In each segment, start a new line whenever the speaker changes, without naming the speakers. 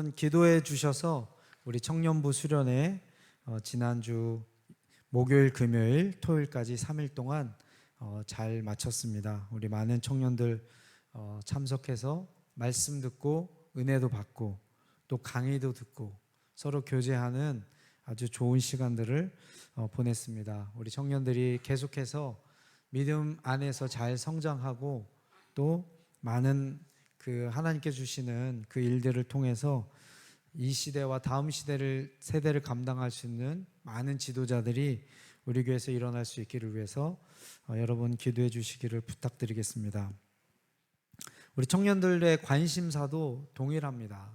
여러분 기도해 주셔서 우리 청년부 수련회 지난주 목요일, 금요일, 토요일까지 3일 동안 잘 마쳤습니다. 우리 많은 청년들 참석해서 말씀 듣고 은혜도 받고 또 강의도 듣고 서로 교제하는 아주 좋은 시간들을 보냈습니다. 우리 청년들이 계속해서 믿음 안에서 잘 성장하고 또 많은 그 하나님께 주시는 그 일들을 통해서 이 시대와 다음 세대를 감당할 수 있는 많은 지도자들이 우리 교회에서 일어날 수 있기를 위해서 여러분 기도해 주시기를 부탁드리겠습니다. 우리 청년들의 관심사도 동일합니다.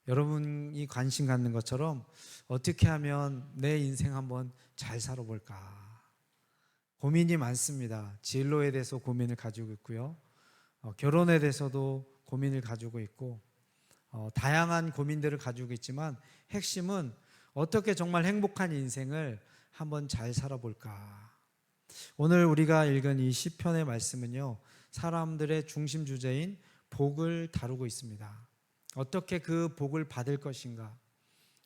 여러분이 관심 갖는 것처럼 어떻게 하면 내 인생 한번 잘 살아볼까 고민이 많습니다. 진로에 대해서 고민을 가지고 있고요, 결혼에 대해서도 고민을 가지고 있고 다양한 고민들을 가지고 있지만 핵심은 어떻게 정말 행복한 인생을 한번 잘 살아볼까. 오늘 우리가 읽은 이 시편의 말씀은요, 사람들의 중심 주제인 복을 다루고 있습니다. 어떻게 그 복을 받을 것인가,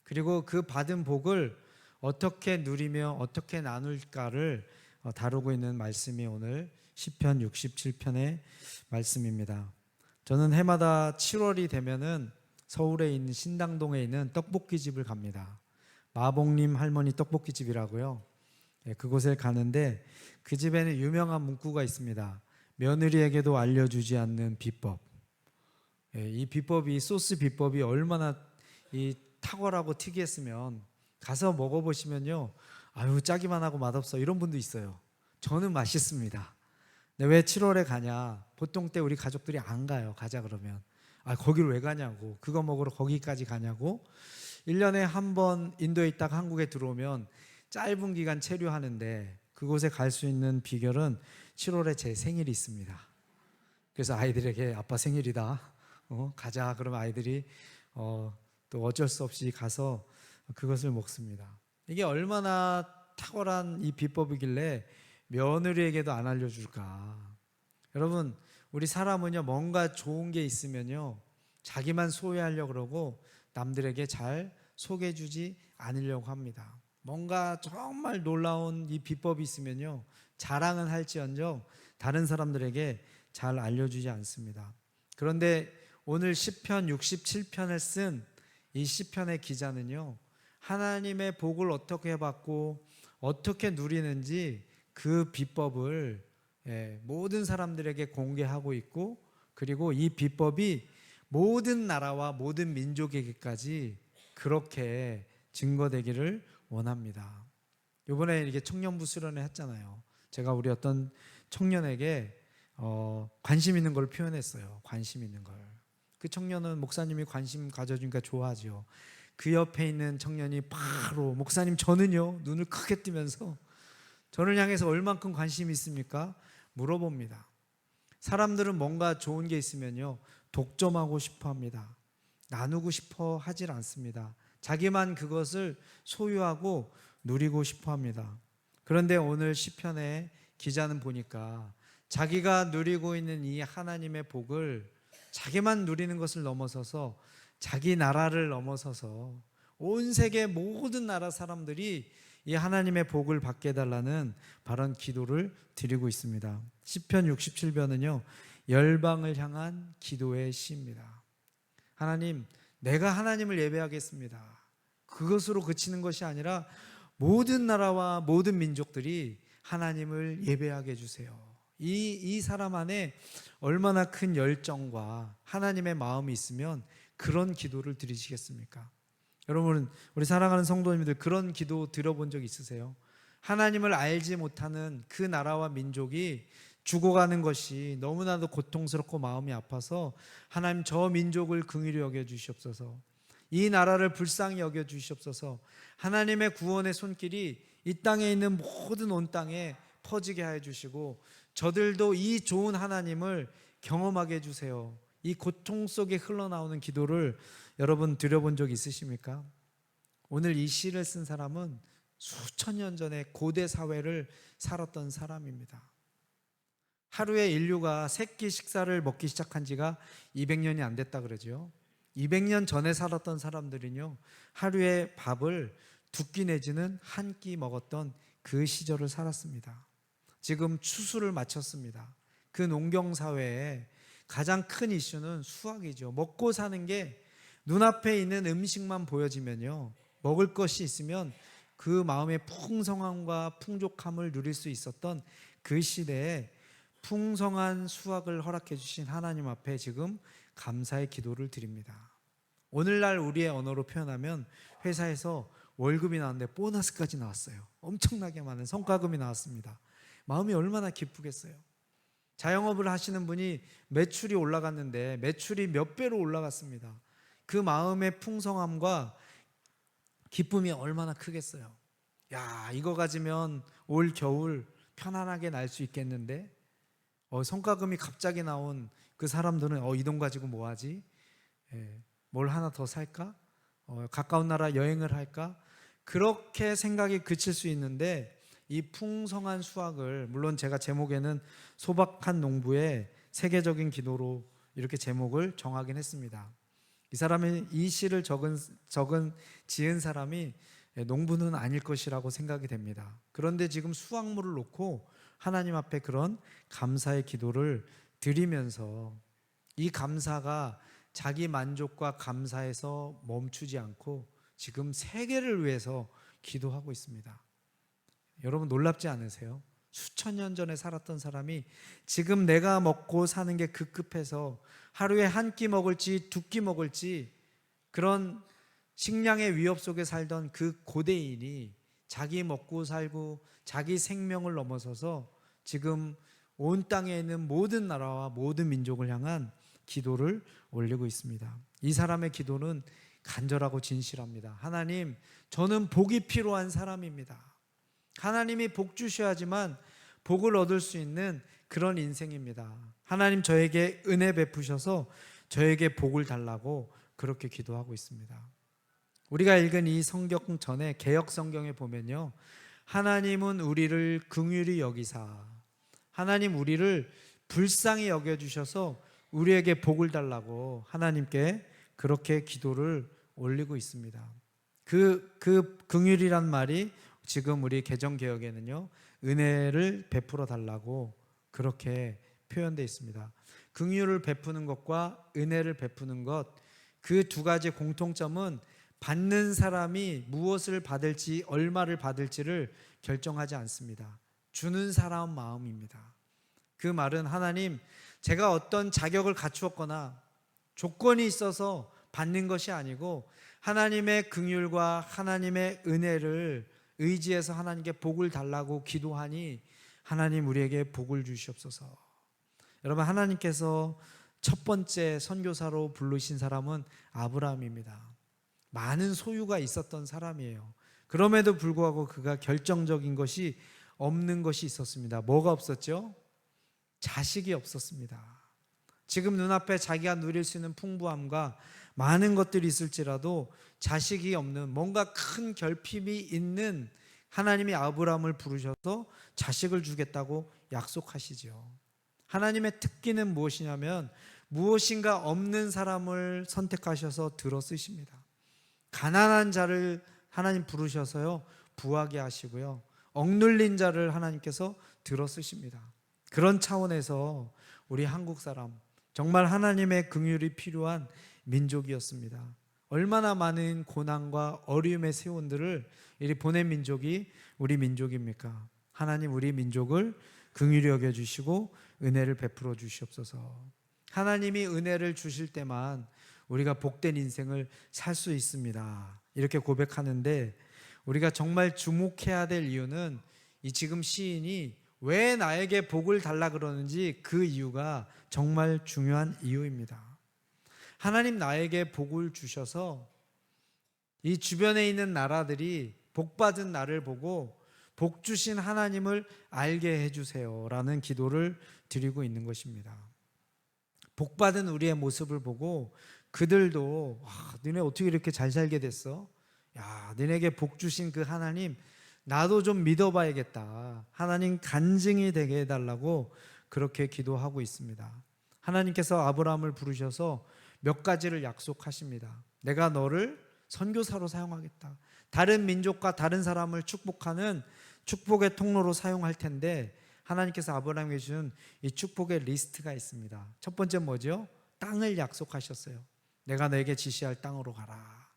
그리고 그 받은 복을 어떻게 누리며 어떻게 나눌까를 다루고 있는 말씀이 오늘 시편 67편의 말씀입니다. 저는 해마다 7월이 되면은 서울에 있는 신당동에 있는 떡볶이집을 갑니다. 마봉님 할머니 떡볶이집이라고요. 그곳에 가는데 그 집에는 유명한 문구가 있습니다. 며느리에게도 알려주지 않는 비법. 이 비법이, 소스 비법이 얼마나 탁월하고 특이했으면 가서 먹어보시면요, 아유 짜기만 하고 맛없어 이런 분도 있어요. 저는 맛있습니다. 근데 왜 7월에 가냐? 보통 때 우리 가족들이 안 가요. 가자 그러면 거기를 왜 가냐고, 그거 먹으러 거기까지 가냐고. 1년에 한 번 인도에 있다가 한국에 들어오면 짧은 기간 체류하는데 그곳에 갈 수 있는 비결은 7월에 제 생일이 있습니다. 그래서 아이들에게 아빠 생일이다, 가자 그러면 아이들이 또 어쩔 수 없이 가서 그것을 먹습니다. 이게 얼마나 탁월한 이 비법이길래 며느리에게도 안 알려줄까. 여러분, 우리 사람은요, 뭔가 좋은 게 있으면요 자기만 소유하려고 그러고 남들에게 잘 소개해주지 않으려고 합니다. 뭔가 정말 놀라운 이 비법이 있으면요 자랑은 할지언정 다른 사람들에게 잘 알려주지 않습니다. 그런데 오늘 시편 67편을 쓴 이 시편의 기자는요, 하나님의 복을 어떻게 받고 어떻게 누리는지 그 비법을 모든 사람들에게 공개하고 있고, 그리고 이 비법이 모든 나라와 모든 민족에게까지 그렇게 증거되기를 원합니다. 이번에 이렇게 청년부 수련회 했잖아요. 제가 우리 어떤 청년에게 관심 있는 걸 표현했어요. 관심 있는 걸. 그 청년은 목사님이 관심 가져주니까 좋아하죠. 그 옆에 있는 청년이 바로 목사님 저는요, 눈을 크게 뜨면서 저를 향해서 얼만큼 관심이 있습니까? 물어봅니다. 사람들은 뭔가 좋은 게 있으면요 독점하고 싶어 합니다. 나누고 싶어 하질 않습니다. 자기만 그것을 소유하고 누리고 싶어 합니다. 그런데 오늘 시편의 기자는 보니까 자기가 누리고 있는 이 하나님의 복을 자기만 누리는 것을 넘어서서 자기 나라를 넘어서서 온 세계 모든 나라 사람들이 이 하나님의 복을 받게 해달라는 바른 기도를 드리고 있습니다. 시편 67편은요 열방을 향한 기도의 시입니다. 하나님, 내가 하나님을 예배하겠습니다. 그것으로 그치는 것이 아니라 모든 나라와 모든 민족들이 하나님을 예배하게 해주세요. 이 사람 안에 얼마나 큰 열정과 하나님의 마음이 있으면 그런 기도를 드리시겠습니까? 여러분, 우리 사랑하는 성도님들, 그런 기도 들어본 적 있으세요? 하나님을 알지 못하는 그 나라와 민족이 죽어가는 것이 너무나도 고통스럽고 마음이 아파서 하나님 저 민족을 긍휼히 여겨주시옵소서, 이 나라를 불쌍히 여겨주시옵소서, 하나님의 구원의 손길이 이 땅에 있는 모든 온 땅에 퍼지게 하여 주시고 저들도 이 좋은 하나님을 경험하게 해주세요. 이 고통 속에 흘러나오는 기도를 여러분 드려본 적 있으십니까? 오늘 이 시를 쓴 사람은 수천 년 전에 고대 사회를 살았던 사람입니다. 하루에 인류가 세끼 식사를 먹기 시작한 지가 200년이 안 됐다 그러죠. 200년 전에 살았던 사람들은요, 하루에 밥을 2끼 내지는 1끼 먹었던 그 시절을 살았습니다. 지금 추수를 마쳤습니다. 그 농경 사회에 가장 큰 이슈는 수확이죠. 먹고 사는 게 눈앞에 있는 음식만 보여지면요, 먹을 것이 있으면 그 마음의 풍성함과 풍족함을 누릴 수 있었던 그 시대에 풍성한 수확을 허락해 주신 하나님 앞에 지금 감사의 기도를 드립니다. 오늘날 우리의 언어로 표현하면 회사에서 월급이 나왔는데 보너스까지 나왔어요. 엄청나게 많은 성과금이 나왔습니다. 마음이 얼마나 기쁘겠어요. 자영업을 하시는 분이 매출이 올라갔는데 매출이 몇 배로 올라갔습니다. 그 마음의 풍성함과 기쁨이 얼마나 크겠어요. 야, 이거 가지면 올 겨울 편안하게 날 수 있겠는데, 성과금이 갑자기 나온 그 사람들은 이 돈 가지고 뭐 하지? 뭘 하나 더 살까? 가까운 나라 여행을 할까? 그렇게 생각이 그칠 수 있는데, 이 풍성한 수확을, 물론 제가 제목에는 소박한 농부의 세계적인 기도로 이렇게 제목을 정하긴 했습니다. 이 사람이 이 시를 지은 사람이 농부는 아닐 것이라고 생각이 됩니다. 그런데 지금 수확물을 놓고 하나님 앞에 그런 감사의 기도를 드리면서 이 감사가 자기 만족과 감사에서 멈추지 않고 지금 세계를 위해서 기도하고 있습니다. 여러분 놀랍지 않으세요? 수천 년 전에 살았던 사람이 지금 내가 먹고 사는 게 급급해서 하루에 1끼 먹을지 2끼 먹을지 그런 식량의 위협 속에 살던 그 고대인이 자기 먹고 살고 자기 생명을 넘어서서 지금 온 땅에 있는 모든 나라와 모든 민족을 향한 기도를 올리고 있습니다. 이 사람의 기도는 간절하고 진실합니다. 하나님, 저는 복이 필요한 사람입니다. 하나님이 복 주셔야지만 복을 얻을 수 있는 그런 인생입니다. 하나님, 저에게 은혜 베푸셔서 저에게 복을 달라고 그렇게 기도하고 있습니다. 우리가 읽은 이 성경 전에 개역 성경에 보면요, 하나님은 우리를 긍휼히 여기사, 하나님 우리를 불쌍히 여겨주셔서 우리에게 복을 달라고 하나님께 그렇게 기도를 올리고 있습니다. 그 긍휼이란 말이 지금 우리 개정개역에는요, 은혜를 베풀어 달라고 그렇게 표현되어 있습니다. 긍휼을 베푸는 것과 은혜를 베푸는 것, 그 두 가지 공통점은 받는 사람이 무엇을 받을지, 얼마를 받을지를 결정하지 않습니다. 주는 사람 마음입니다. 그 말은 하나님, 제가 어떤 자격을 갖추었거나 조건이 있어서 받는 것이 아니고 하나님의 긍휼과 하나님의 은혜를 의지해서 하나님께 복을 달라고 기도하니 하나님 우리에게 복을 주시옵소서. 여러분, 하나님께서 첫 번째 선교사로 부르신 사람은 아브라함입니다. 많은 소유가 있었던 사람이에요. 그럼에도 불구하고 그가 결정적인 것이 없는 것이 있었습니다. 뭐가 없었죠? 자식이 없었습니다. 지금 눈앞에 자기가 누릴 수 있는 풍부함과 많은 것들이 있을지라도 자식이 없는, 뭔가 큰 결핍이 있는 하나님이 아브라함을 부르셔서 자식을 주겠다고 약속하시죠. 하나님의 특기는 무엇이냐면 무엇인가 없는 사람을 선택하셔서 들어 쓰십니다. 가난한 자를 하나님 부르셔서요, 부하게 하시고요, 억눌린 자를 하나님께서 들어 쓰십니다. 그런 차원에서 우리 한국 사람, 정말 하나님의 긍휼이 필요한 민족이었습니다. 얼마나 많은 고난과 어려움의 세원들을 이리 보낸 민족이 우리 민족입니까? 하나님, 우리 민족을 긍휼히 여겨주시고 은혜를 베풀어 주시옵소서. 하나님이 은혜를 주실 때만 우리가 복된 인생을 살 수 있습니다. 이렇게 고백하는데, 우리가 정말 주목해야 될 이유는 이 지금 시인이 왜 나에게 복을 달라 그러는지 그 이유가 정말 중요한 이유입니다. 하나님 나에게 복을 주셔서 이 주변에 있는 나라들이 복받은 나를 보고 복 주신 하나님을 알게 해주세요 라는 기도를 드리고 있는 것입니다. 복받은 우리의 모습을 보고 그들도 너네 어떻게 이렇게 잘 살게 됐어? 야, 너네에게 복 주신 그 하나님 나도 좀 믿어봐야겠다. 하나님 간증이 되게 해달라고 그렇게 기도하고 있습니다. 하나님께서 아브라함을 부르셔서 몇 가지를 약속하십니다. 내가 너를 선교사로 사용하겠다. 다른 민족과 다른 사람을 축복하는 축복의 통로로 사용할 텐데 하나님께서 아브라함에게 준 이 축복의 리스트가 있습니다. 첫 번째 뭐죠? 땅을 약속하셨어요. 내가 너에게 지시할 땅으로 가라.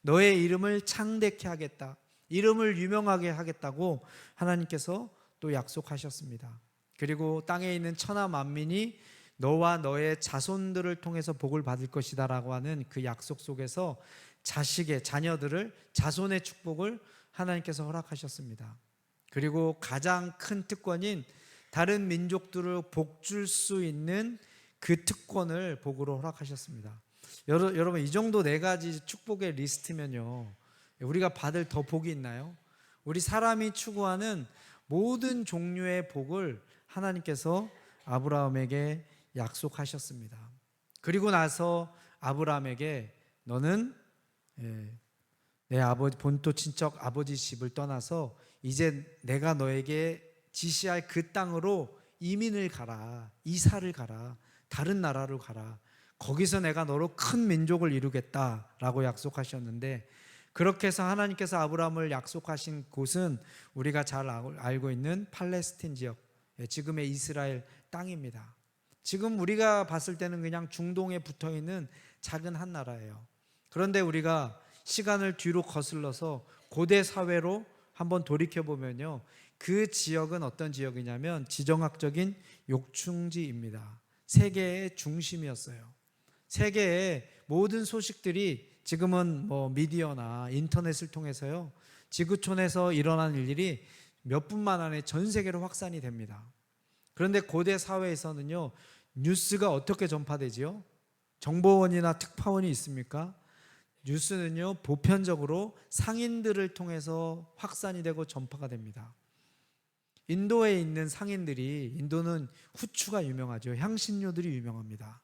너의 이름을 창대케 하겠다. 이름을 유명하게 하겠다고 하나님께서 또 약속하셨습니다. 그리고 땅에 있는 천하 만민이 너와 너의 자손들을 통해서 복을 받을 것이다 라고 하는 그 약속 속에서 자식의 자녀들을 자손의 축복을 하나님께서 허락하셨습니다. 그리고 가장 큰 특권인 다른 민족들을 복 줄 수 있는 그 특권을 복으로 허락하셨습니다. 여러분 이 정도 네 가지 축복의 리스트면요 우리가 받을 더 복이 있나요? 우리 사람이 추구하는 모든 종류의 복을 하나님께서 아브라함에게 약속하셨습니다. 그리고 나서 아브라함에게 너는 내 아버지 본토 친척 아버지 집을 떠나서 이제 내가 너에게 지시할 그 땅으로 이민을 가라. 이사를 가라. 다른 나라로 가라. 거기서 내가 너로 큰 민족을 이루겠다라고 약속하셨는데 그렇게 해서 하나님께서 아브라함을 약속하신 곳은 우리가 잘 알고 있는 팔레스틴 지역, 지금의 이스라엘 땅입니다. 지금 우리가 봤을 때는 그냥 중동에 붙어 있는 작은 한 나라예요. 그런데 우리가 시간을 뒤로 거슬러서 고대 사회로 한번 돌이켜 보면요, 그 지역은 어떤 지역이냐면 지정학적인 욕충지입니다. 세계의 중심이었어요. 세계의 모든 소식들이 지금은 미디어나 인터넷을 통해서요, 지구촌에서 일어난 일들이 몇 분만 안에 전 세계로 확산이 됩니다. 그런데 고대 사회에서는요, 뉴스가 어떻게 전파되지요? 정보원이나 특파원이 있습니까? 뉴스는요, 보편적으로 상인들을 통해서 확산이 되고 전파가 됩니다. 인도에 있는 상인들이, 인도는 후추가 유명하죠. 향신료들이 유명합니다.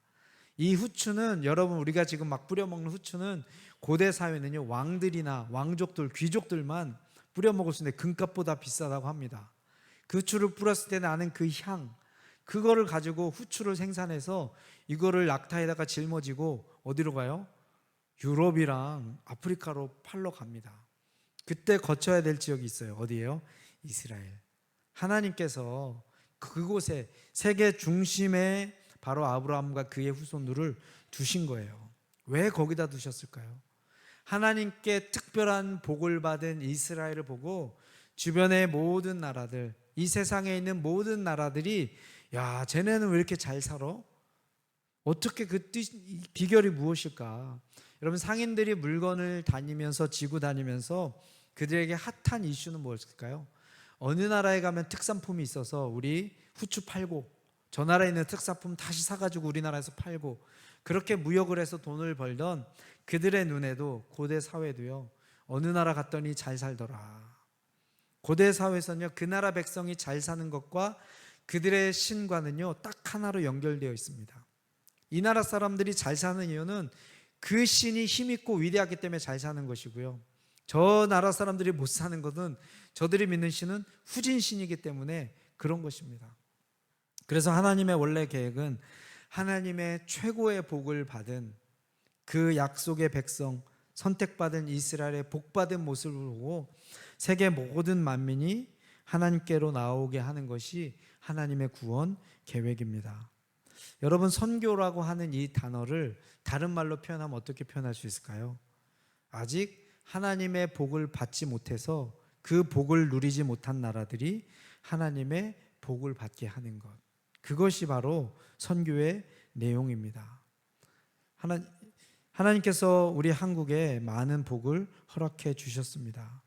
이 후추는 여러분 우리가 지금 막 뿌려 먹는 후추는 고대 사회는요 왕들이나 왕족들, 귀족들만 뿌려 먹을 수 있는데 금값보다 비싸다고 합니다. 그 후추를 뿌렸을 때 나는 그 향, 그거를 가지고 후추를 생산해서 이거를 낙타에다가 짊어지고 어디로 가요? 유럽이랑 아프리카로 팔러 갑니다. 그때 거쳐야 될 지역이 있어요. 어디예요? 이스라엘. 하나님께서 그곳에 세계 중심에 바로 아브라함과 그의 후손들을 두신 거예요. 왜 거기다 두셨을까요? 하나님께 특별한 복을 받은 이스라엘을 보고 주변의 모든 나라들, 이 세상에 있는 모든 나라들이 야, 쟤네는 왜 이렇게 잘 살아? 어떻게 그 비결이 무엇일까? 여러분 상인들이 물건을 다니면서 지고 다니면서 그들에게 핫한 이슈는 무엇일까요? 어느 나라에 가면 특산품이 있어서 우리 후추 팔고 저 나라에 있는 특산품 다시 사가지고 우리나라에서 팔고 그렇게 무역을 해서 돈을 벌던 그들의 눈에도 고대 사회도요 어느 나라 갔더니 잘 살더라. 고대 사회에서는요 그 나라 백성이 잘 사는 것과 그들의 신과는요 딱 하나로 연결되어 있습니다. 이 나라 사람들이 잘 사는 이유는 그 신이 힘있고 위대하기 때문에 잘 사는 것이고요, 저 나라 사람들이 못 사는 것은 저들이 믿는 신은 후진 신이기 때문에 그런 것입니다. 그래서 하나님의 원래 계획은 하나님의 최고의 복을 받은 그 약속의 백성, 선택받은 이스라엘의 복받은 모습을 보고 세계 모든 만민이 하나님께로 나오게 하는 것이 하나님의 구원 계획입니다. 여러분 선교라고 하는 이 단어를 다른 말로 표현하면 어떻게 표현할 수 있을까요? 아직 하나님의 복을 받지 못해서 그 복을 누리지 못한 나라들이 하나님의 복을 받게 하는 것, 그것이 바로 선교의 내용입니다. 하나님께서 우리 한국에 많은 복을 허락해 주셨습니다.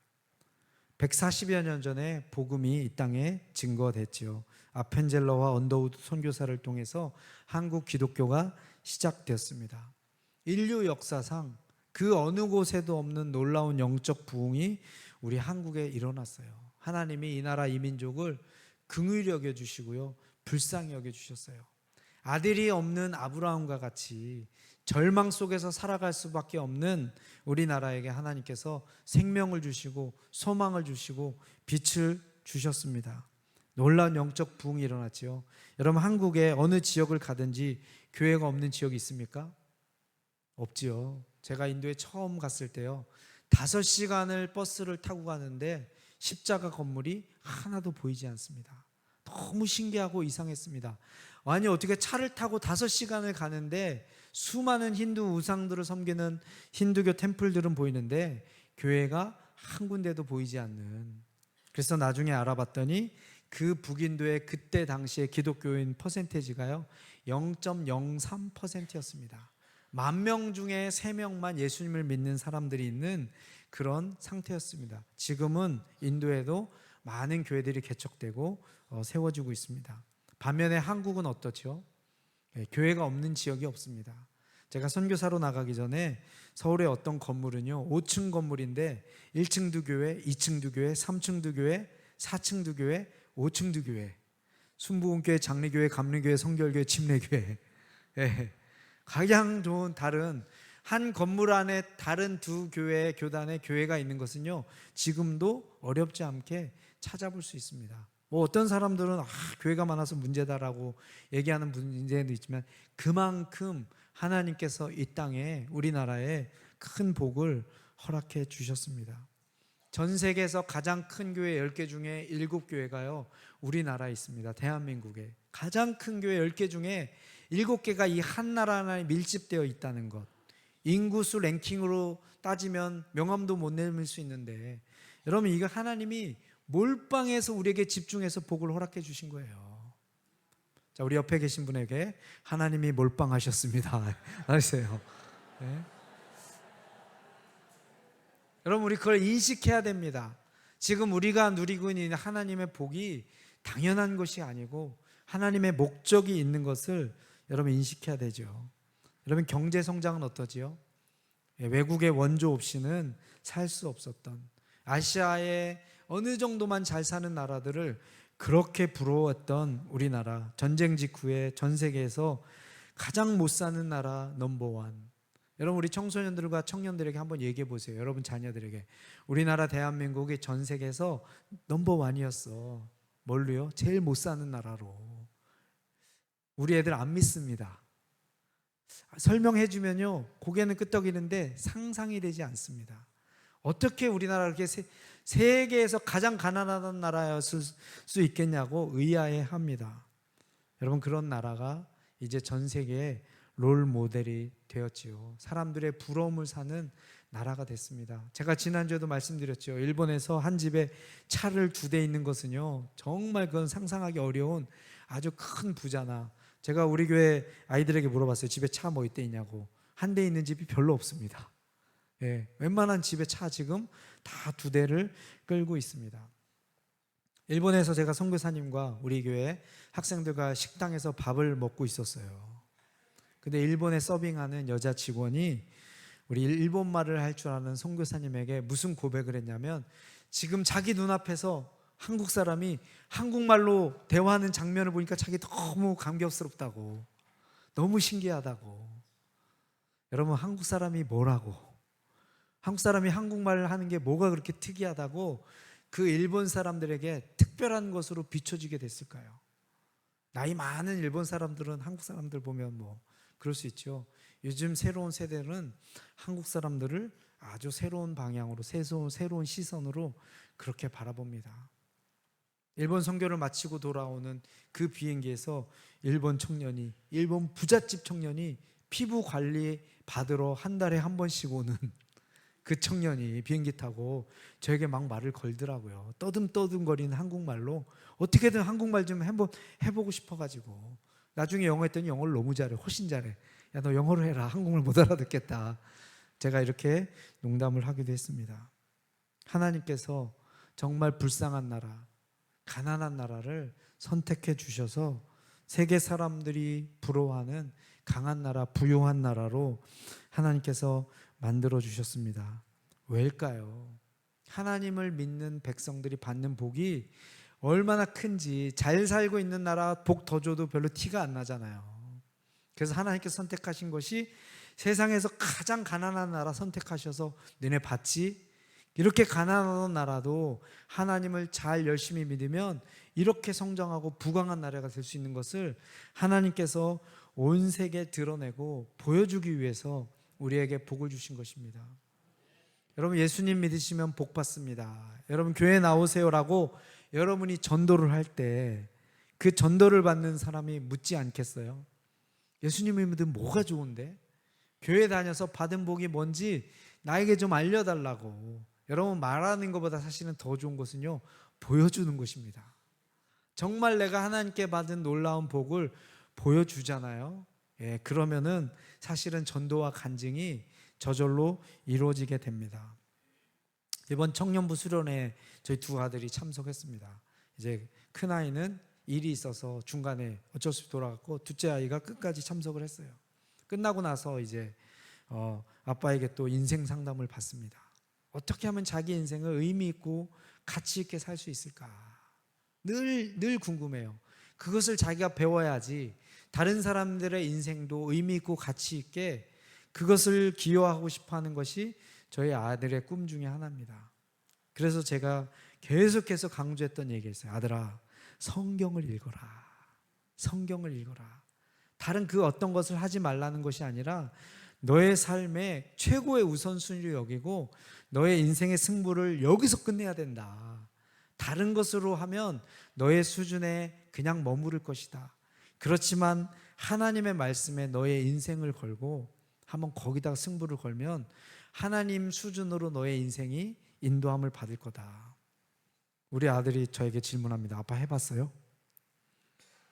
140여 년 전에 복음이 이 땅에 증거됐죠. 아펜젤러와 언더우드 선교사를 통해서 한국 기독교가 시작되었습니다. 인류 역사상 그 어느 곳에도 없는 놀라운 영적 부흥이 우리 한국에 일어났어요. 하나님이 이 나라 이 민족을 긍휼히 여겨주시고요, 불쌍히 여겨주셨어요. 아들이 없는 아브라함과 같이 절망 속에서 살아갈 수밖에 없는 우리나라에게 하나님께서 생명을 주시고 소망을 주시고 빛을 주셨습니다. 놀라운 영적 부흥이 일어났죠. 여러분 한국에 어느 지역을 가든지 교회가 없는 지역이 있습니까? 없지요. 제가 인도에 처음 갔을 때요, 5시간을 버스를 타고 가는데 십자가 건물이 하나도 보이지 않습니다. 너무 신기하고 이상했습니다. 아니, 어떻게 차를 타고 5시간을 가는데 수많은 힌두 우상들을 섬기는 힌두교 템플들은 보이는데 교회가 한 군데도 보이지 않는. 그래서 나중에 알아봤더니 그 북인도의 그때 당시에 기독교인 퍼센테이지가요 0.03%였습니다. 10,000명 중에 3명만 예수님을 믿는 사람들이 있는 그런 상태였습니다. 지금은 인도에도 많은 교회들이 개척되고 세워지고 있습니다. 반면에 한국은 어떻죠? 교회가 없는 지역이 없습니다. 제가 선교사로 나가기 전에 서울의 어떤 건물은요 5층 건물인데 1층도 교회, 2층도 교회, 3층도 교회, 4층도 교회, 5층도 교회, 순복음교회, 장례교회, 감리교회, 성결교회, 침례교회, 가장 좋은 다른 한 건물 안에 다른 두 교회, 교단의 교회가 있는 것은요 지금도 어렵지 않게 찾아볼 수 있습니다. 뭐 어떤 사람들은 교회가 많아서 문제다라고 얘기하는 문제도 있지만 그만큼 하나님께서 이 땅에 우리나라에 큰 복을 허락해 주셨습니다. 전 세계에서 가장 큰 교회 10개 중에 7교회가요 우리나라에 있습니다. 대한민국에 가장 큰 교회 10개 중에 7개가 이 한 나라 하나에 밀집되어 있다는 것. 인구수 랭킹으로 따지면 명함도 못 내밀 수 있는데, 여러분 이거 하나님이 몰빵해서 우리에게 집중해서 복을 허락해 주신 거예요. 자, 우리 옆에 계신 분에게 하나님이 몰빵하셨습니다. 아세요? 네? 여러분 우리 그걸 인식해야 됩니다. 지금 우리가 누리고 있는 하나님의 복이 당연한 것이 아니고 하나님의 목적이 있는 것을 여러분 인식해야 되죠. 여러분 경제 성장은 어떠지요? 외국의 원조 없이는 살 수 없었던, 아시아의 어느 정도만 잘 사는 나라들을 그렇게 부러웠던 우리나라, 전쟁 직후에 전 세계에서 가장 못 사는 나라 넘버원. 여러분 우리 청소년들과 청년들에게 한번 얘기해 보세요. 여러분 자녀들에게 우리나라 대한민국이 전 세계에서 넘버원이었어. 뭘로요? 제일 못 사는 나라로. 우리 애들 안 믿습니다. 설명해 주면요 고개는 끄덕이는데 상상이 되지 않습니다. 어떻게 우리나라가 그렇게 세계에서 가장 가난한 나라였을 수 있겠냐고 의아해합니다. 여러분 그런 나라가 이제 전 세계의 롤 모델이 되었지요. 사람들의 부러움을 사는 나라가 됐습니다. 제가 지난주에도 말씀드렸죠. 일본에서 한 집에 차를 2대 있는 것은요 정말 그건 상상하기 어려운 아주 큰 부자나, 제가 우리 교회 아이들에게 물어봤어요. 집에 차 뭐 있대 있냐고. 한 대 있는 집이 별로 없습니다. 웬만한 집에 차 지금 다 2대를 끌고 있습니다. 일본에서 제가 선교사님과 우리 교회 학생들과 식당에서 밥을 먹고 있었어요. 근데 일본에 서빙하는 여자 직원이 우리 일본말을 할 줄 아는 선교사님에게 무슨 고백을 했냐면, 지금 자기 눈앞에서 한국 사람이 한국말로 대화하는 장면을 보니까 자기 너무 감격스럽다고, 너무 신기하다고. 여러분 한국 사람이 뭐라고, 한국 사람이 한국말을 하는 게 뭐가 그렇게 특이하다고 그 일본 사람들에게 특별한 것으로 비춰지게 됐을까요? 나이 많은 일본 사람들은 한국 사람들 보면 뭐 그럴 수 있죠. 요즘 새로운 세대는 한국 사람들을 아주 새로운 방향으로, 새로운 시선으로 그렇게 바라봅니다. 일본 선교를 마치고 돌아오는 그 비행기에서 일본 부잣집 청년이 피부 관리 받으러 한 달에 한 번씩 오는 그 청년이 비행기 타고 저에게 막 말을 걸더라고요. 떠듬떠듬거리는 한국말로 어떻게든 한국말 좀 해보고 싶어가지고, 나중에 영어 했더니 영어를 너무 잘해. 훨씬 잘해. 야, 너 영어로 해라. 한국말 못 알아듣겠다. 제가 이렇게 농담을 하기도 했습니다. 하나님께서 정말 불쌍한 나라, 가난한 나라를 선택해 주셔서 세계 사람들이 부러워하는 강한 나라, 부유한 나라로 하나님께서 만들어 주셨습니다. 왜일까요? 하나님을 믿는 백성들이 받는 복이 얼마나 큰지, 잘 살고 있는 나라 복 더 줘도 별로 티가 안 나잖아요. 그래서 하나님께서 선택하신 것이 세상에서 가장 가난한 나라 선택하셔서 너네 받지? 이렇게 가난한 나라도 하나님을 잘 열심히 믿으면 이렇게 성장하고 부강한 나라가 될 수 있는 것을 하나님께서 온 세계에 드러내고 보여주기 위해서 우리에게 복을 주신 것입니다. 여러분 예수님 믿으시면 복 받습니다. 여러분 교회 나오세요라고 여러분이 전도를 할 때 그 전도를 받는 사람이 묻지 않겠어요? 예수님을 믿으면 뭐가 좋은데? 교회 다녀서 받은 복이 뭔지 나에게 좀 알려달라고. 여러분 말하는 것보다 사실은 더 좋은 것은요, 보여주는 것입니다. 정말 내가 하나님께 받은 놀라운 복을 보여주잖아요. 예, 그러면은 사실은 전도와 간증이 저절로 이루어지게 됩니다. 이번 청년부 수련회 저희 두 아들이 참석했습니다. 이제 큰 아이는 일이 있어서 중간에 어쩔 수 없이 돌아갔고, 둘째 아이가 끝까지 참석을 했어요. 끝나고 나서 이제 아빠에게 또 인생 상담을 받습니다. 어떻게 하면 자기 인생을 의미 있고 가치 있게 살 수 있을까? 늘 궁금해요. 그것을 자기가 배워야지 다른 사람들의 인생도 의미 있고 가치 있게 그것을 기여하고 싶어하는 것이 저희 아들의 꿈 중에 하나입니다. 그래서 제가 계속해서 강조했던 얘기가 있어요. 아들아, 성경을 읽어라. 성경을 읽어라. 다른 그 어떤 것을 하지 말라는 것이 아니라 너의 삶의 최고의 우선순위를 여기고 너의 인생의 승부를 여기서 끝내야 된다. 다른 것으로 하면 너의 수준에 그냥 머무를 것이다. 그렇지만 하나님의 말씀에 너의 인생을 걸고 한번 거기다가 승부를 걸면 하나님 수준으로 너의 인생이 인도함을 받을 거다. 우리 아들이 저에게 질문합니다. 아빠 해봤어요?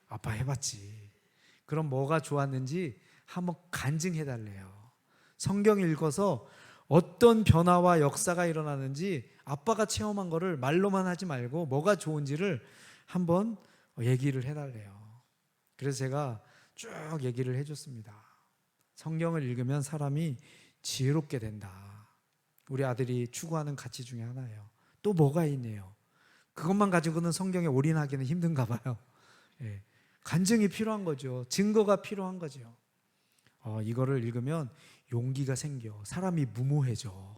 아빠 해봤지. 그럼 뭐가 좋았는지 한번 간증해달래요. 성경 읽어서 어떤 변화와 역사가 일어나는지 아빠가 체험한 거를 말로만 하지 말고 뭐가 좋은지를 한번 얘기를 해달래요. 그래서 제가 쭉 얘기를 해줬습니다. 성경을 읽으면 사람이 지혜롭게 된다. 우리 아들이 추구하는 가치 중에 하나예요. 또 뭐가 있네요. 그것만 가지고는 성경에 올인하기는 힘든가 봐요. 예. 간증이 필요한 거죠. 증거가 필요한 거죠. 이거를 읽으면 용기가 생겨. 사람이 무모해져.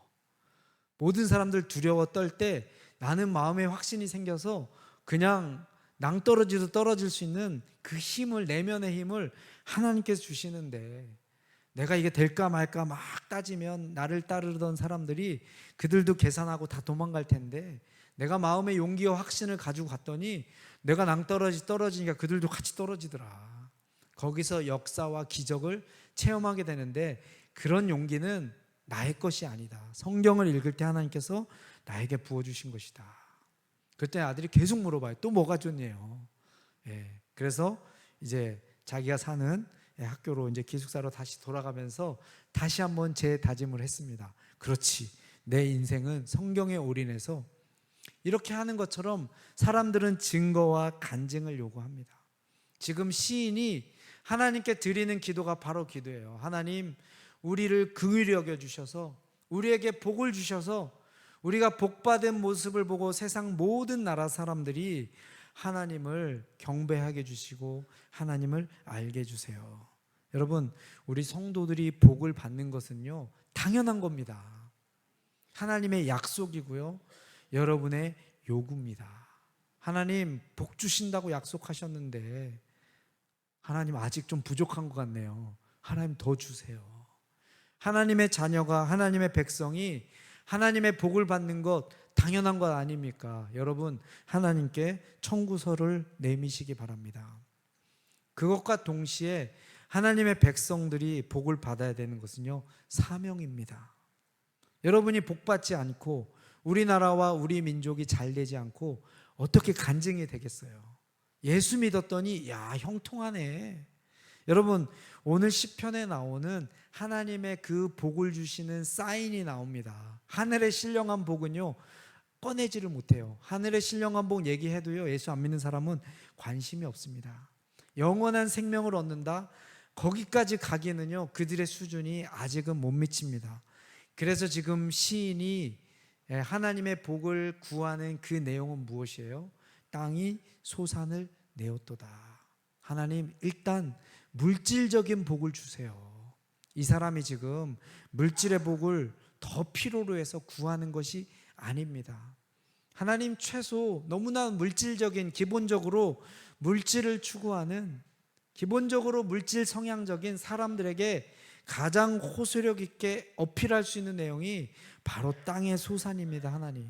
모든 사람들 두려워 떨 때 나는 마음에 확신이 생겨서 그냥 낭떠러지도 떨어질 수 있는 그 힘을, 내면의 힘을 하나님께서 주시는데, 내가 이게 될까 말까 막 따지면 나를 따르던 사람들이 그들도 계산하고 다 도망갈 텐데, 내가 마음의 용기와 확신을 가지고 갔더니 내가 떨어지니까 그들도 같이 떨어지더라. 거기서 역사와 기적을 체험하게 되는데, 그런 용기는 나의 것이 아니다. 성경을 읽을 때 하나님께서 나에게 부어주신 것이다. 그때 아들이 계속 물어봐요. 또 뭐가 좋네요. 예, 그래서 이제 자기가 사는 학교로 이제 기숙사로 다시 돌아가면서 다시 한번 재다짐을 했습니다. 그렇지, 내 인생은 성경에 올인해서 이렇게 하는 것처럼 사람들은 증거와 간증을 요구합니다. 지금 시인이 하나님께 드리는 기도가 바로 기도예요. 하나님, 우리를 긍휼히 여겨주셔서 우리에게 복을 주셔서 우리가 복받은 모습을 보고 세상 모든 나라 사람들이 하나님을 경배하게 해주시고 하나님을 알게 해주세요. 여러분, 우리 성도들이 복을 받는 것은요, 당연한 겁니다. 하나님의 약속이고요, 여러분의 요구입니다. 하나님 복 주신다고 약속하셨는데 하나님 아직 좀 부족한 것 같네요. 하나님 더 주세요. 하나님의 자녀가, 하나님의 백성이 하나님의 복을 받는 것 당연한 것 아닙니까? 여러분, 하나님께 청구서를 내미시기 바랍니다. 그것과 동시에 하나님의 백성들이 복을 받아야 되는 것은요, 사명입니다. 여러분이 복 받지 않고 우리나라와 우리 민족이 잘 되지 않고 어떻게 간증이 되겠어요? 예수 믿었더니 야, 형통하네. 여러분, 오늘 시편에 나오는 하나님의 그 복을 주시는 사인이 나옵니다. 하늘의 신령한 복은요, 꺼내지를 못해요. 하늘의 신령한 복 얘기해도요, 예수 안 믿는 사람은 관심이 없습니다. 영원한 생명을 얻는다, 거기까지 가기는요, 그들의 수준이 아직은 못 미칩니다. 그래서 지금 시인이 하나님의 복을 구하는 그 내용은 무엇이에요? 땅이 소산을 내었도다. 하나님, 일단 물질적인 복을 주세요. 이 사람이 지금 물질의 복을 더 필요로 해서 구하는 것이 아닙니다. 하나님, 최소 너무나 물질적인, 기본적으로 물질을 추구하는, 기본적으로 물질 성향적인 사람들에게 가장 호소력 있게 어필할 수 있는 내용이 바로 땅의 소산입니다. 하나님.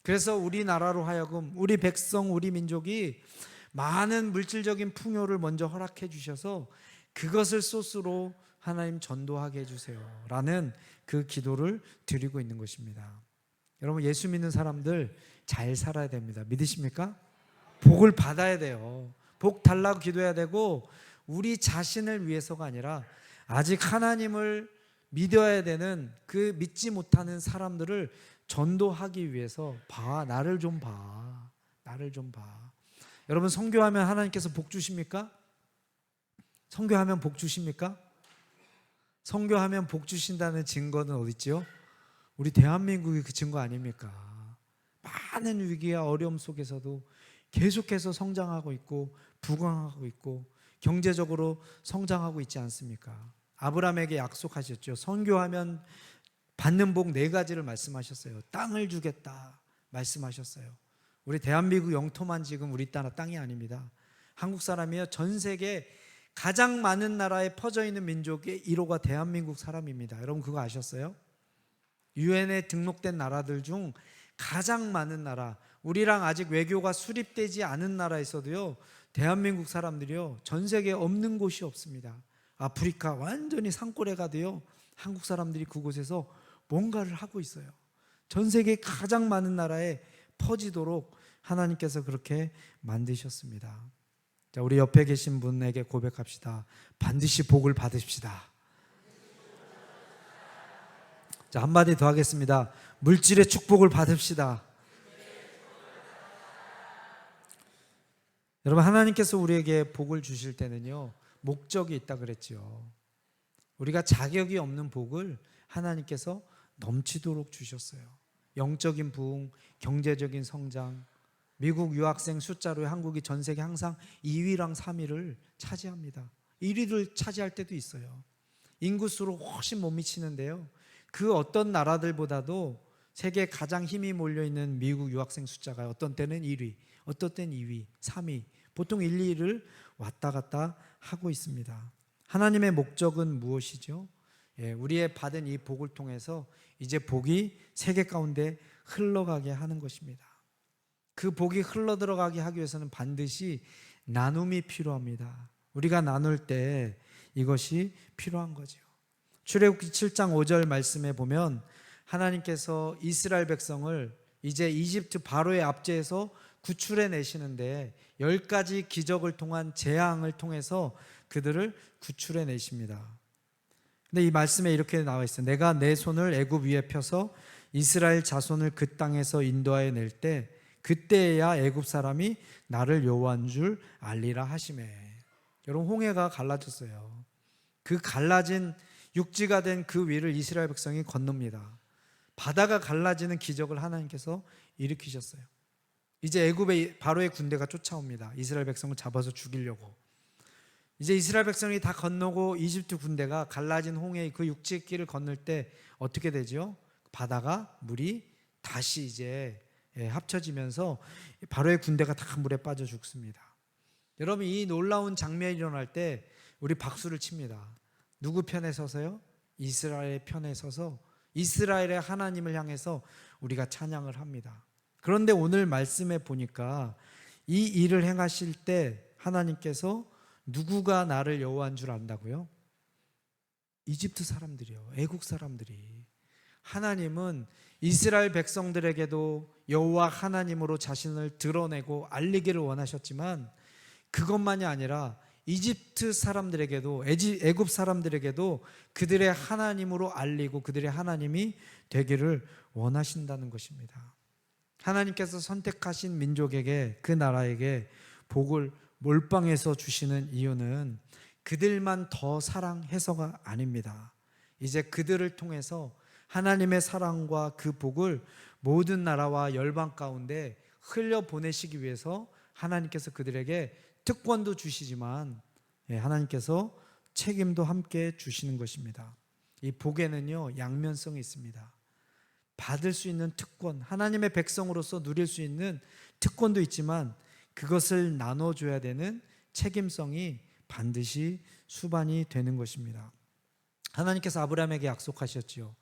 그래서 우리나라로 하여금 우리 백성, 우리 민족이 많은 물질적인 풍요를 먼저 허락해 주셔서 그것을 소스로 하나님 전도하게 해주세요 라는 그 기도를 드리고 있는 것입니다. 여러분, 예수 믿는 사람들 잘 살아야 됩니다. 믿으십니까? 복을 받아야 돼요. 복 달라고 기도해야 되고, 우리 자신을 위해서가 아니라 아직 하나님을 믿어야 되는 그 믿지 못하는 사람들을 전도하기 위해서 나를 좀 봐. 나를 좀 봐. 여러분, 선교하면 하나님께서 복 주십니까? 선교하면 복 주십니까? 선교하면 복 주신다는 증거는 어디 있지요? 우리 대한민국이 그 증거 아닙니까? 많은 위기와 어려움 속에서도 계속해서 성장하고 있고 부강하고 있고 경제적으로 성장하고 있지 않습니까? 아브라함에게 약속하셨죠. 선교하면 받는 복 4가지를 말씀하셨어요. 땅을 주겠다 말씀하셨어요. 우리 대한민국 영토만 지금 우리 땅이 아닙니다. 한국 사람이요, 전 세계 가장 많은 나라에 퍼져 있는 민족의 1호가 대한민국 사람입니다. 여러분 그거 아셨어요? 유엔에 등록된 나라들 중 가장 많은 나라, 우리랑 아직 외교가 수립되지 않은 나라에서도요, 대한민국 사람들이요, 전 세계에 없는 곳이 없습니다. 아프리카 완전히 산골에 가도요, 한국 사람들이 그곳에서 뭔가를 하고 있어요. 전 세계 가장 많은 나라에 퍼지도록 하나님께서 그렇게 만드셨습니다. 자, 우리 옆에 계신 분에게 고백합시다. 반드시 복을 받으십시다. 자, 한마디 더 하겠습니다. 물질의 축복을 받읍시다. 여러분, 하나님께서 우리에게 복을 주실 때는요, 목적이 있다 그랬죠. 우리가 자격이 없는 복을 하나님께서 넘치도록 주셨어요. 영적인 부흥, 경제적인 성장, 미국 유학생 숫자로 한국이 전 세계 항상 2위랑 3위를 차지합니다. 1위를 차지할 때도 있어요. 인구수로 훨씬 못 미치는데요, 그 어떤 나라들보다도 세계에 가장 힘이 몰려있는 미국 유학생 숫자가 어떤 때는 1위, 어떤 때는 2위, 3위, 보통 1, 2위를 왔다 갔다 하고 있습니다. 하나님의 목적은 무엇이죠? 우리의 받은 이 복을 통해서 이제 복이 세계 가운데 흘러가게 하는 것입니다. 그 복이 흘러들어가게 하기 위해서는 반드시 나눔이 필요합니다. 우리가 나눌 때 이것이 필요한 거죠. 출애굽기 7장 5절 말씀에 보면 하나님께서 이스라엘 백성을 이제 이집트 바로의 압제에서 구출해 내시는데 10가지 기적을 통한 재앙을 통해서 그들을 구출해 내십니다. 근데 이 말씀에 이렇게 나와 있어요. 내가 내 손을 애굽 위에 펴서 이스라엘 자손을 그 땅에서 인도하여 낼 때 그때야 애굽 사람이 나를 여호와인 줄 알리라 하시매. 여러분, 홍해가 갈라졌어요. 그 갈라진 육지가 된 그 위를 이스라엘 백성이 건넙니다. 바다가 갈라지는 기적을 하나님께서 일으키셨어요. 이제 애굽의 바로의 군대가 쫓아옵니다. 이스라엘 백성을 잡아서 죽이려고. 이제 이스라엘 백성이 다 건너고 이집트 군대가 갈라진 홍해의 그 육지의 길을 건널 때 어떻게 되죠? 바다가 물이 다시 이제 합쳐지면서 바로의 군대가 다 물에 빠져 죽습니다. 여러분, 이 놀라운 장면이 일어날 때 우리 박수를 칩니다. 누구 편에 서서요? 이스라엘의 편에 서서 이스라엘의 하나님을 향해서 우리가 찬양을 합니다. 그런데 오늘 말씀에 보니까 이 일을 행하실 때 하나님께서 누구가 나를 여호와인 줄 안다고요? 이집트 사람들이요, 애국 사람들이. 하나님은 이스라엘 백성들에게도 여호와 하나님으로 자신을 드러내고 알리기를 원하셨지만 그것만이 아니라 이집트 사람들에게도, 애굽 사람들에게도 그들의 하나님으로 알리고 그들의 하나님이 되기를 원하신다는 것입니다. 하나님께서 선택하신 민족에게, 그 나라에게 복을 몰빵해서 주시는 이유는 그들만 더 사랑해서가 아닙니다. 이제 그들을 통해서 하나님의 사랑과 그 복을 모든 나라와 열방 가운데 흘려보내시기 위해서 하나님께서 그들에게 특권도 주시지만 하나님께서 책임도 함께 주시는 것입니다. 이 복에는요, 양면성이 있습니다. 받을 수 있는 특권, 하나님의 백성으로서 누릴 수 있는 특권도 있지만 그것을 나눠줘야 되는 책임성이 반드시 수반이 되는 것입니다. 하나님께서 아브라함에게 약속하셨지요.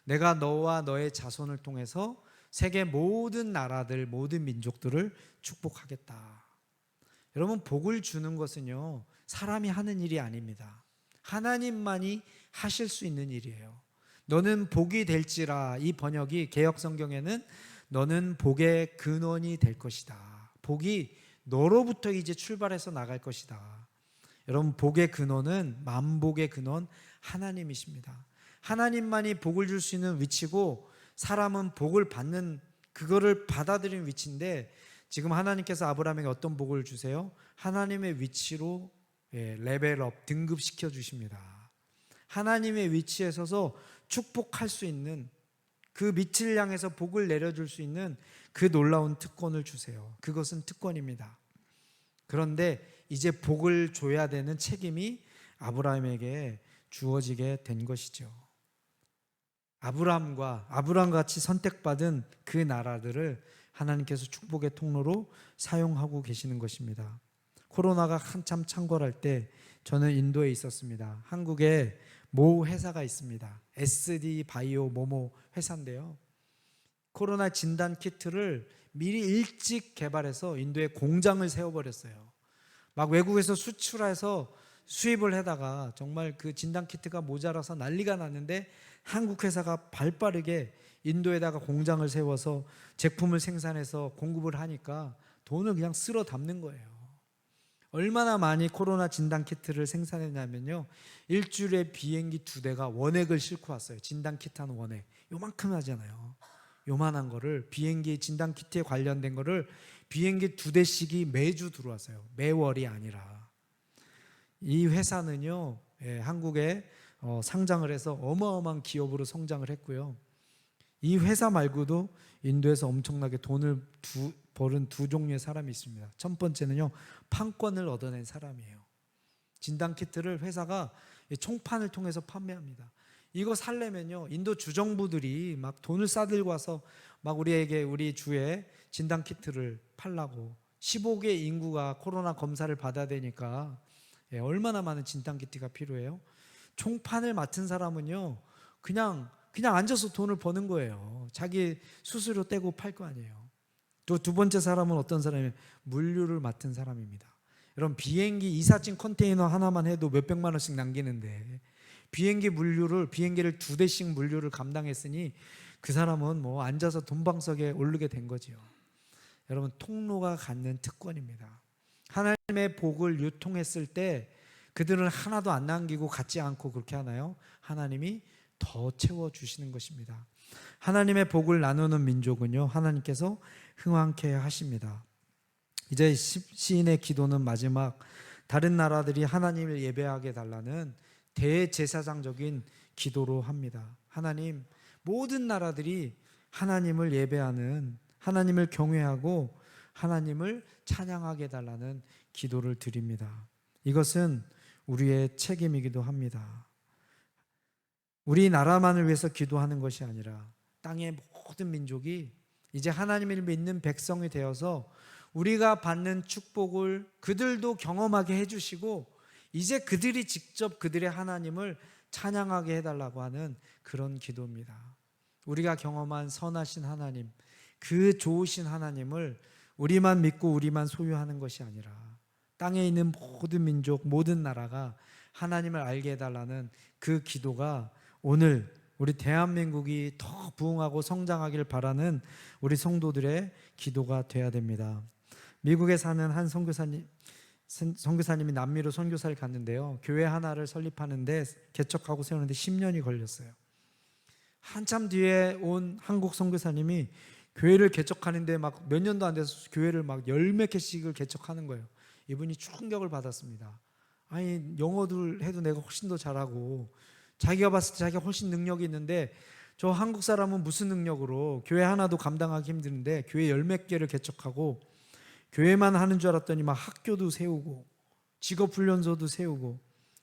내가 너와 너의 자손을 통해서 세계 모든 나라들, 모든 민족들을 축복하겠다. 여러분, 복을 주는 것은요, 사람이 하는 일이 아닙니다. 하나님만이 하실 수 있는 일이에요. 너는 복이 될지라, 이 번역이 개역 성경에는 너는 복의 근원이 될 것이다. 복이 너로부터 이제 출발해서 나갈 것이다. 여러분, 복의 근원은, 만복의 근원 하나님이십니다. 하나님만이 복을 줄 수 있는 위치고, 사람은 복을 받는, 그거를 받아들이는 위치인데, 지금 하나님께서 아브라함에게 어떤 복을 주세요? 하나님의 위치로 레벨업, 등급시켜 주십니다. 하나님의 위치에 서서 축복할 수 있는, 그 밑을 향해서 복을 내려줄 수 있는 그 놀라운 특권을 주세요. 그것은 특권입니다. 그런데 이제 복을 줘야 되는 책임이 아브라함에게 주어지게 된 것이죠. 아브라함같이 선택받은 그 나라들을 하나님께서 축복의 통로로 사용하고 계시는 것입니다. 코로나가 한참 창궐할 때 저는 인도에 있었습니다. 한국에 모 회사가 있습니다. SD 바이오 모모 회사인데요. 코로나 진단 키트를 미리 일찍 개발해서 인도에 공장을 세워버렸어요. 막 외국에서 수출해서 수입을 하다가 정말 그 진단 키트가 모자라서 난리가 났는데, 한국 회사가 발빠르게 인도에다가 공장을 세워서 제품을 생산해서 공급을 하니까 돈을 그냥 쓸어 담는 거예요. 얼마나 많이 코로나 진단 키트를 생산했냐면요, 일주일에 비행기 2대가 원액을 싣고 왔어요. 진단 키트 한 원액, 요만큼 하잖아요. 요만한 거를, 비행기 진단 키트에 관련된 거를 비행기 2대씩이 매주 들어왔어요. 매월이 아니라. 이 회사는요, 한국에 상장을 해서 어마어마한 기업으로 성장을 했고요. 이 회사 말고도 인도에서 엄청나게 돈을 벌은 두 종류의 사람이 있습니다. 첫 번째는요, 판권을 얻어낸 사람이에요. 진단키트를 회사가 총판을 통해서 판매합니다. 이거 살려면요, 인도 주정부들이 막 돈을 싸들고 와서 막 우리 주에 진단키트를 팔라고, 15개 인구가 코로나 검사를 받아야 되니까 얼마나 많은 진단키트가 필요해요? 총판을 맡은 사람은요, 그냥 앉아서 돈을 버는 거예요. 자기 수수료 떼고 팔 거 아니에요. 또 두 번째 사람은 어떤 사람이에요? 물류를 맡은 사람입니다. 여러분, 비행기 이사진 컨테이너 하나만 해도 몇백만 원씩 남기는데, 비행기를 2대씩 물류를 감당했으니 그 사람은 뭐 앉아서 돈방석에 오르게 된 거지요. 여러분, 통로가 갖는 특권입니다. 하나님의 복을 유통했을 때 그들은 하나도 안 남기고 갖지 않고 그렇게 하나요? 하나님이 더 채워주시는 것입니다. 하나님의 복을 나누는 민족은요, 하나님께서 흥왕케 하십니다. 이제 시인의 기도는 마지막, 다른 나라들이 하나님을 예배하게 달라는 대제사장적인 기도로 합니다. 하나님, 모든 나라들이 하나님을 예배하는, 하나님을 경외하고 하나님을 찬양하게 달라는 기도를 드립니다. 이것은 우리의 책임이기도 합니다. 우리 나라만을 위해서 기도하는 것이 아니라 땅의 모든 민족이 이제 하나님을 믿는 백성이 되어서 우리가 받는 축복을 그들도 경험하게 해주시고, 이제 그들이 직접 그들의 하나님을 찬양하게 해달라고 하는 그런 기도입니다. 우리가 경험한 선하신 하나님, 그 좋으신 하나님을 우리만 믿고 우리만 소유하는 것이 아니라 땅에 있는 모든 민족, 모든 나라가 하나님을 알게 해달라는 그 기도가 오늘 우리 대한민국이 더 부흥하고 성장하기를 바라는 우리 성도들의 기도가 돼야 됩니다. 미국에 사는 한 선교사님이 남미로 선교사를 갔는데요, 교회 하나를 설립하는데, 개척하고 세우는데 10년이 걸렸어요. 한참 뒤에 온 한국 선교사님이 교회를 개척하는데 막 몇 년도 안 돼서 교회를 막 열 몇 개씩을 개척하는 거예요. 이분이 충격을 받았습니다. 아니, 영어를 해도 내가 훨씬 더 잘하고, 자기가 봤을 때 자기가 훨씬 능력이 있는데, 저 한국 사람은 무슨 능력으로 교회 하나도 감당하기 힘드는데 교회 열 몇 개를 개척하고, 교회만 하는 줄 알았더니 막 학교도 세우고 직업훈련소도 세우고.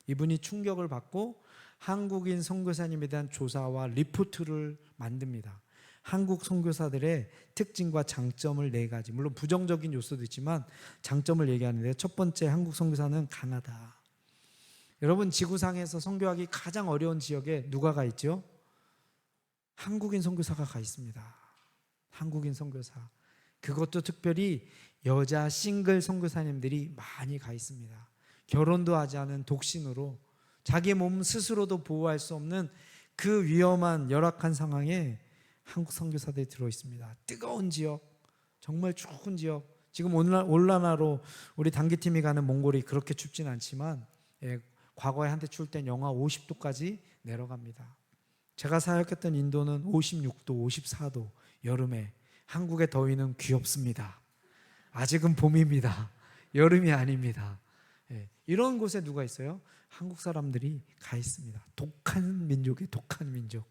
이분이 충격을 받고 한국인 선교사님에 대한 조사와 리포트를 만듭니다. 한국 선교사들의 특징과 장점을 4가지, 물론 부정적인 요소도 있지만 장점을 얘기하는데, 첫 번째, 한국 선교사는 강하다. 여러분, 지구상에서 선교하기 가장 어려운 지역에 누가 가 있죠? 한국인 선교사가 가 있습니다. 한국인 선교사. 그것도 특별히 여자 싱글 선교사님들이 많이 가 있습니다. 결혼도 하지 않은 독신으로 자기 몸 스스로도 보호할 수 없는 그 위험한 열악한 상황에 한국 선교사들이 들어 있습니다. 뜨거운 지역, 정말 추운 지역. 지금 온난화로 우리 단기팀이 가는 몽골이 그렇게 춥진 않지만 과거에 한때 추울 땐 영하 50도까지 내려갑니다. 제가 사역했던 인도는 56도, 54도 여름에. 한국의 더위는 귀엽습니다. 아직은 봄입니다. 여름이 아닙니다. 이런 곳에 누가 있어요? 한국 사람들이 가 있습니다. 독한 민족이 독한 민족.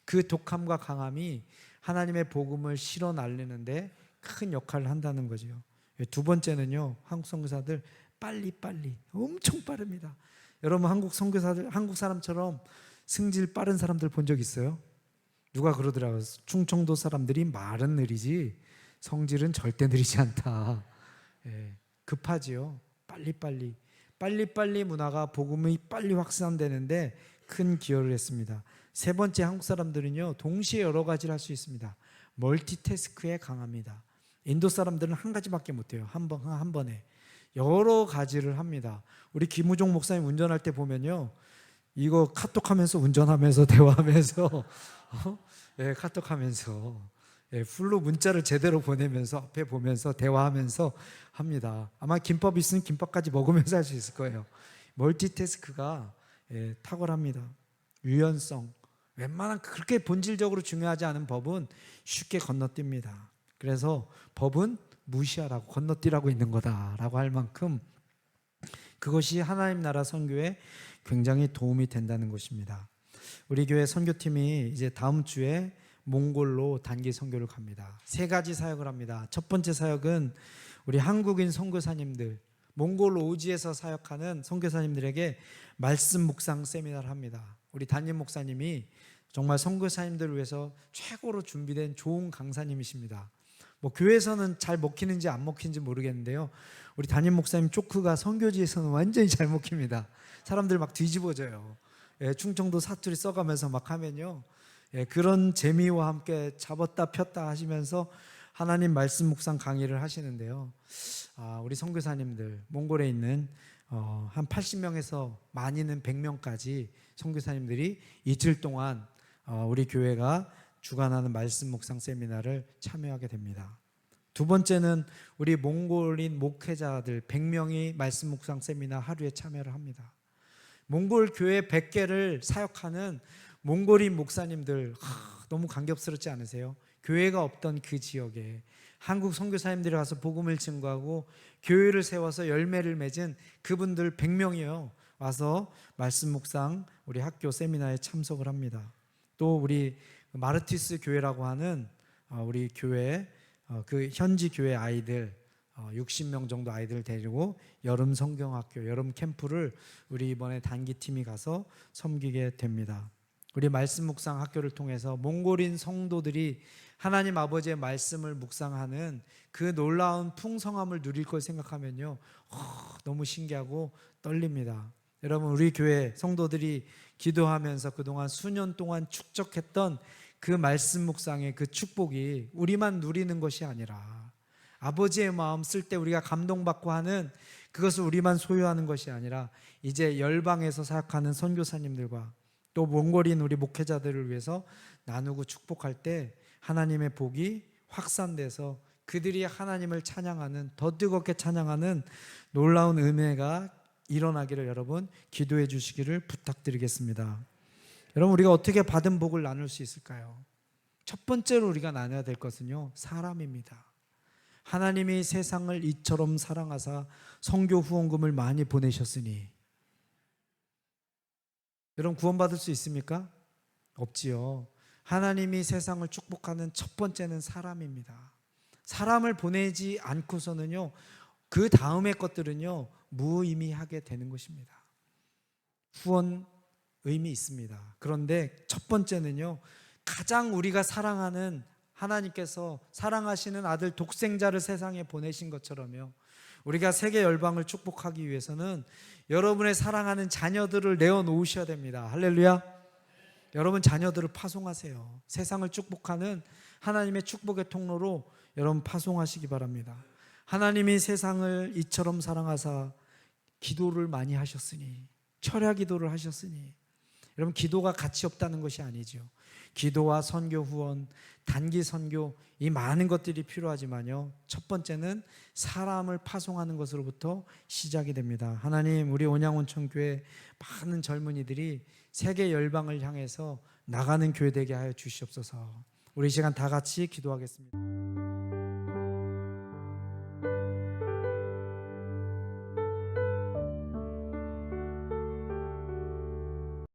그 독함과 강함이 하나님의 복음을 실어 날리는데 큰 역할을 한다는 거죠. 두 번째는요, 한국 선교사들 빨리빨리 엄청 빠릅니다. 여러분, 한국 선교사들, 한국 사람처럼 승질 빠른 사람들 본 적 있어요? 누가 그러더라고요. 충청도 사람들이 말은 느리지 성질은 절대 느리지 않다. 급하지요. 빨리빨리 문화가 복음이 빨리 확산되는데 큰 기여를 했습니다. 세 번째, 한국 사람들은요, 동시에 여러 가지를 할 수 있습니다. 멀티태스크에 강합니다. 인도 사람들은 한 가지밖에 못해요. 한 번에 여러 가지를 합니다. 우리 김우종 목사님 운전할 때 보면요, 이거 카톡하면서 운전하면서 대화하면서 카톡하면서 풀로 문자를 제대로 보내면서 앞에 보면서 대화하면서 합니다. 아마 김밥 있으면 김밥까지 먹으면서 할 수 있을 거예요. 멀티태스크가 탁월합니다. 유연성, 웬만한 그렇게 본질적으로 중요하지 않은 법은 쉽게 건너뜁니다. 그래서 법은 무시하라고, 건너뛰라고 있는 거다라고 할 만큼 그것이 하나님 나라 선교에 굉장히 도움이 된다는 것입니다. 우리 교회 선교팀이 이제 다음 주에 몽골로 단기 선교를 갑니다. 세 가지 사역을 합니다. 첫 번째 사역은 우리 한국인 선교사님들, 몽골 오지에서 사역하는 선교사님들에게 말씀 묵상 세미나를 합니다. 우리 담임 목사님이 정말 선교사님들을 위해서 최고로 준비된 좋은 강사님이십니다. 뭐 교회에서는 잘 먹히는지 안 먹히는지 모르겠는데요, 우리 담임 목사님 조크가 선교지에서는 완전히 잘 먹힙니다. 사람들 막 뒤집어져요. 충청도 사투리 써가면서 막 하면요, 그런 재미와 함께 잡았다 폈다 하시면서 하나님 말씀 묵상 강의를 하시는데요, 우리 선교사님들, 몽골에 있는 한 80명에서 많이는 100명까지 선교사님들이 이틀 동안 우리 교회가 주관하는 말씀 묵상 세미나를 참여하게 됩니다. 두 번째는 우리 몽골인 목회자들 100명이 말씀 묵상 세미나 하루에 참여를 합니다. 몽골 교회 100개를 사역하는 몽골인 목사님들, 너무 감격스럽지 않으세요? 교회가 없던 그 지역에 한국 선교사님들이 가서 복음을 증거하고 교회를 세워서 열매를 맺은 그분들 100명이요, 와서 말씀 묵상 우리 학교 세미나에 참석을 합니다. 또 우리 마르티스 교회라고 하는 우리 교회, 그 현지 교회 아이들 60명 정도 아이들 데리고 여름 성경학교, 여름 캠프를 우리 이번에 단기팀이 가서 섬기게 됩니다. 우리 말씀 묵상 학교를 통해서 몽골인 성도들이 하나님 아버지의 말씀을 묵상하는 그 놀라운 풍성함을 누릴 걸 생각하면요, 너무 신기하고 떨립니다. 여러분, 우리 교회 성도들이 기도하면서 그동안 수년 동안 축적했던 그 말씀 묵상의 그 축복이 우리만 누리는 것이 아니라 아버지의 마음 쓸 때 우리가 감동받고 하는 그것을 우리만 소유하는 것이 아니라 이제 열방에서 사역하는 선교사님들과 또 몽골인 우리 목회자들을 위해서 나누고 축복할 때 하나님의 복이 확산돼서 그들이 하나님을 찬양하는, 더 뜨겁게 찬양하는 놀라운 은혜가 일어나기를 여러분 기도해 주시기를 부탁드리겠습니다. 여러분, 우리가 어떻게 받은 복을 나눌 수 있을까요? 첫 번째로 우리가 나눠야 될 것은요, 사람입니다. 하나님이 세상을 이처럼 사랑하사 선교 후원금을 많이 보내셨으니, 여러분 구원받을 수 있습니까? 없지요. 하나님이 세상을 축복하는 첫 번째는 사람입니다. 사람을 보내지 않고서는요, 그 다음의 것들은요 무의미하게 되는 것입니다. 후원 의미 있습니다. 그런데 첫 번째는요, 가장 우리가 사랑하는 하나님께서 사랑하시는 아들 독생자를 세상에 보내신 것처럼요, 우리가 세계 열방을 축복하기 위해서는 여러분의 사랑하는 자녀들을 내어놓으셔야 됩니다. 할렐루야. 여러분 자녀들을 파송하세요. 세상을 축복하는 하나님의 축복의 통로로 여러분 파송하시기 바랍니다. 하나님이 세상을 이처럼 사랑하사 기도를 많이 하셨으니, 철야 기도를 하셨으니, 여러분 기도가 가치 없다는 것이 아니죠. 기도와 선교 후원, 단기 선교, 이 많은 것들이 필요하지만요, 첫 번째는 사람을 파송하는 것으로부터 시작이 됩니다. 하나님, 우리 온양온천교회 많은 젊은이들이 세계 열방을 향해서 나가는 교회 되게 하여 주시옵소서. 우리 이 시간 다 같이 기도하겠습니다.